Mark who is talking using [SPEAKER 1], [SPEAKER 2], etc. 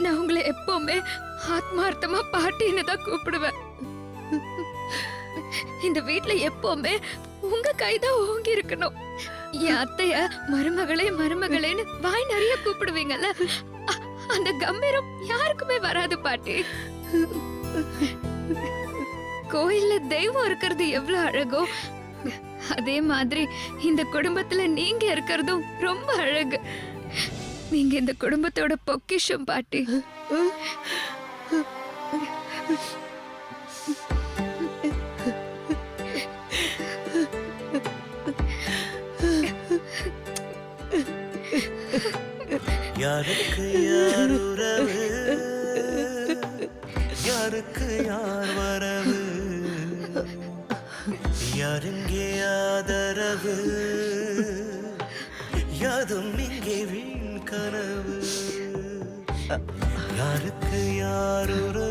[SPEAKER 1] நான் உங்களை எப்பவுமே ஆத்மார்த்தமா பாட்டின்னு தான் கூப்பிடுவேன். இந்த வீட்ல எப்பவுமே உங்க கைதான் ஓங்கி இருக்கணும். என் அத்தைய மருமகளே மருமகளேன்னு வாய் நிறைய கூப்பிடுவீங்கல்ல, அந்த கம்பீரம் யாருக்குமே வராது பாட்டி. கோயில்ல தெய்வம் இருக்கிறது எவ்வளவு அழகோ, அதே மாதிரி இந்த குடும்பத்துல நீங்க இருக்கிறதும் ரொம்ப அழகு. நீங்க இந்த குடும்பத்தோட பொக்கிஷம் பாட்டி.
[SPEAKER 2] யாருக்கு யார் உறவு, யாருக்கு யார் வரவு, யாருங்கே ஆதரவு, யாதும் இங்கே வீண் கனவு. யாருக்கு யார் உறவு,